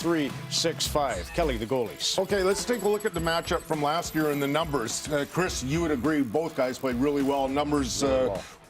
3-6-5. Kelly, the goalies. Okay, let's take a look at the matchup from last year and the numbers. Chris, you would agree both guys played really well. Numbers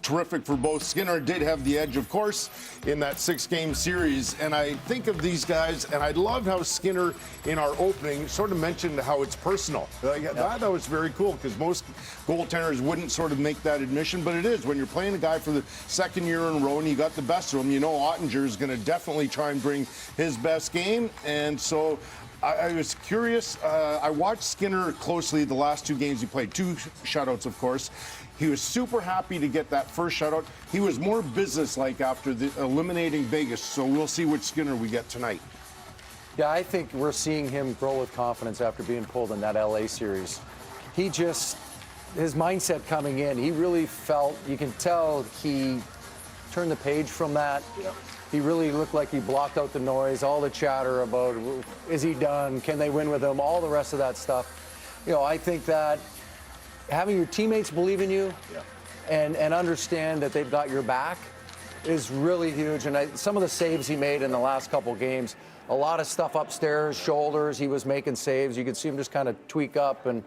terrific for both. Skinner did have the edge, of course, in that 6-game series. And I think of these guys, and I loved how Skinner, in our opening, sort of mentioned how it's personal. That was very cool, because most goaltenders wouldn't sort of make that admission, but it is. When you're playing a guy for the second year in a row and you got the best of him, you know Ottinger is going to definitely try and bring his best game. And so I was curious. I watched Skinner closely the last 2 games he played. 2 shutouts, of course. He was super happy to get that first shutout. He was more businesslike after eliminating Vegas, so we'll see which Skinner we get tonight. Yeah, I think we're seeing him grow with confidence after being pulled in that LA series. His mindset coming in, he really felt, you can tell he turned the page from that. Yeah. He really looked like he blocked out the noise, all the chatter about, is he done? Can they win with him? All the rest of that stuff. You know, I think that having your teammates believe in you and understand that they've got your back is really huge. And some of the saves he made in the last couple games, a lot of stuff upstairs, shoulders, he was making saves. You could see him just kind of tweak up, and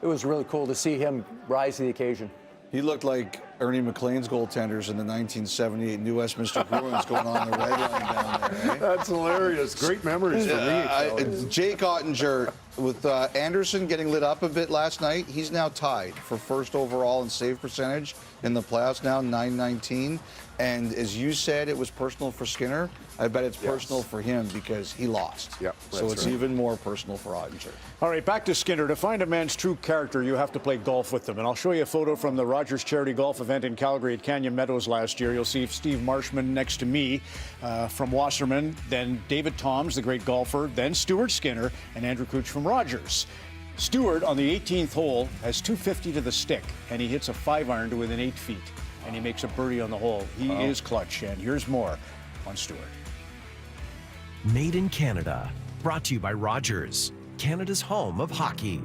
it was really cool to see him rise to the occasion. He looked like Ernie McLean's goaltenders in the 1978 New Westminster Bruins going on the red line down there. Right? That's hilarious. Great memories for me. Jake Ottinger, with Anderson getting lit up a bit last night, he's now tied for first overall in save percentage in the playoffs now, .919. And as you said, it was personal for Skinner. I bet it's personal for him because he lost. Yep, so it's even more personal for Ottinger. All right, back to Skinner. To find a man's true character, you have to play golf with them. And I'll show you a photo from the Rogers Charity Golf event in Calgary at Canyon Meadows last year. You'll see Steve Marshman next to me from Wasserman, then David Toms, the great golfer, then Stewart Skinner, and Andrew Cooch from Rogers. Stewart, on the 18th hole, has 250 to the stick, and he hits a 5-iron to within 8 feet. And he makes a birdie on the hole. He is clutch, and here's more on Stewart. Made in Canada, brought to you by Rogers, Canada's home of hockey.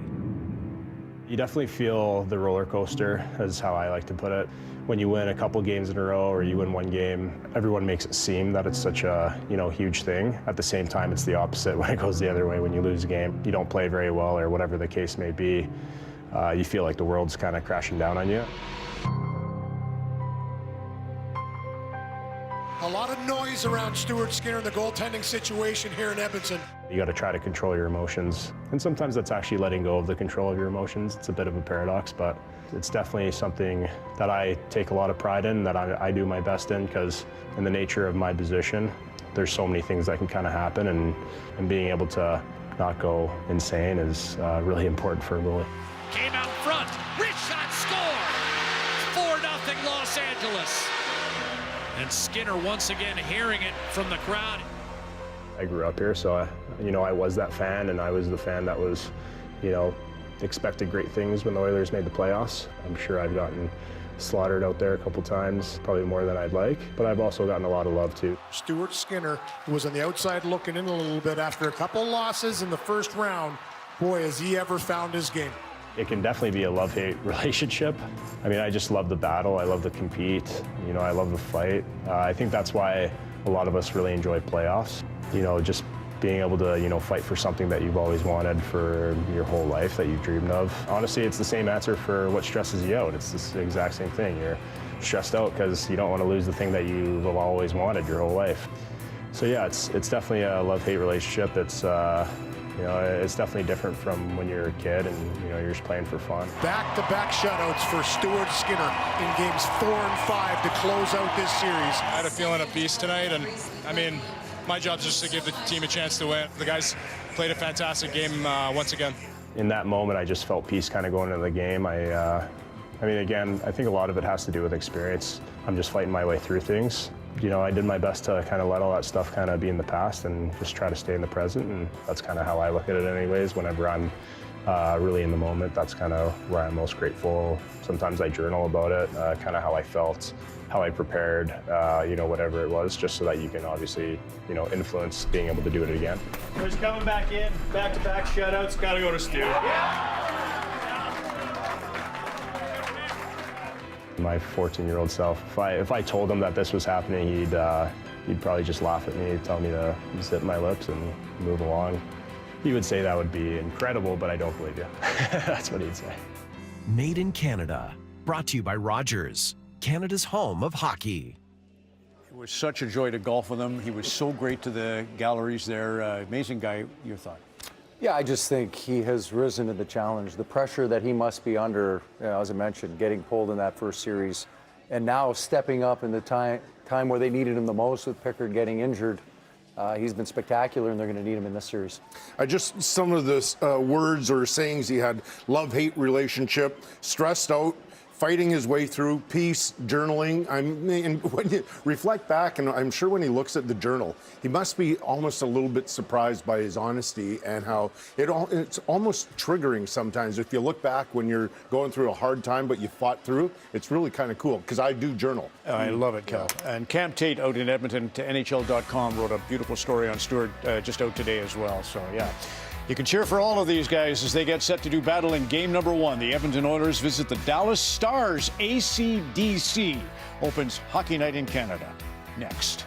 You definitely feel the roller coaster, is how I like to put it. When you win a couple games in a row or you win one game, everyone makes it seem that it's such a huge thing. At the same time, it's the opposite when it goes the other way. When you lose a game, you don't play very well or whatever the case may be, you feel like the world's kind of crashing down on you. A lot of noise around Stewart Skinner in the goaltending situation here in Edmonton. You got to try to control your emotions. And sometimes that's actually letting go of the control of your emotions. It's a bit of a paradox, but it's definitely something that I take a lot of pride in, that I do my best in, because in the nature of my position, there's so many things that can kind of happen, and being able to not go insane is really important for a goalie. Came out front, wrist shot, score! 4-0 Los Angeles. And Skinner once again hearing it from the crowd. I grew up here, so I was that fan, and I was the fan that was, expected great things when the Oilers made the playoffs. I'm sure I've gotten slaughtered out there a couple times, probably more than I'd like, but I've also gotten a lot of love too. Stewart Skinner was on the outside looking in a little bit after a couple losses in the first round. Boy, has he ever found his game. It can definitely be a love-hate relationship. I mean, I just love the battle. I love the compete. I love the fight. I think that's why a lot of us really enjoy playoffs. Just being able to, fight for something that you've always wanted for your whole life, that you've dreamed of. Honestly, it's the same answer for what stresses you out. It's the exact same thing. You're stressed out because you don't want to lose the thing that you've always wanted your whole life. So yeah, it's definitely a love-hate relationship. It's definitely different from when you're a kid and, you're just playing for fun. Back-to-back shutouts for Stewart Skinner in games 4 and 5 to close out this series. I had a feeling of peace tonight, and my job is just to give the team a chance to win. The guys played a fantastic game once again. In that moment, I just felt peace kind of going into the game. Again, I think a lot of it has to do with experience. I'm just fighting my way through things. I did my best to kind of let all that stuff kind of be in the past and just try to stay in the present, and that's kind of how I look at it anyways. Whenever I'm really in the moment, that's kind of where I'm most grateful. Sometimes I journal about it, kind of how I felt, how I prepared, whatever it was, just so that you can obviously, influence being able to do it again. He's coming back in, back-to-back shutouts, got to go to Stu. My 14-year-old self, if I told him that this was happening, he'd probably just laugh at me, tell me to zip my lips and move along. He would say that would be incredible, but I don't believe you. That's what he'd say. Made in Canada. Brought to you by Rogers, Canada's home of hockey. It was such a joy to golf with him. He was so great to the galleries there. Amazing guy. Your thought? Yeah, I just think he has risen to the challenge. The pressure that he must be under, as I mentioned, getting pulled in that first series, and now stepping up in the time where they needed him the most with Pickard getting injured. He's been spectacular, and they're going to need him in this series. Some of the words or sayings he had: love-hate relationship, stressed out, fighting his way through, peace, journaling. And when you reflect back, and I'm sure when he looks at the journal, he must be almost a little bit surprised by his honesty and how it's almost triggering sometimes. If you look back when you're going through a hard time, but you fought through, it's really kind of cool, because I do journal. I love it, Cal. Yeah. And Cam Tate out in Edmonton to NHL.com wrote a beautiful story on Stewart just out today as well. So, yeah. You can cheer for all of these guys as they get set to do battle in game number 1. The Edmonton Oilers visit the Dallas Stars. ACDC opens Hockey Night in Canada next.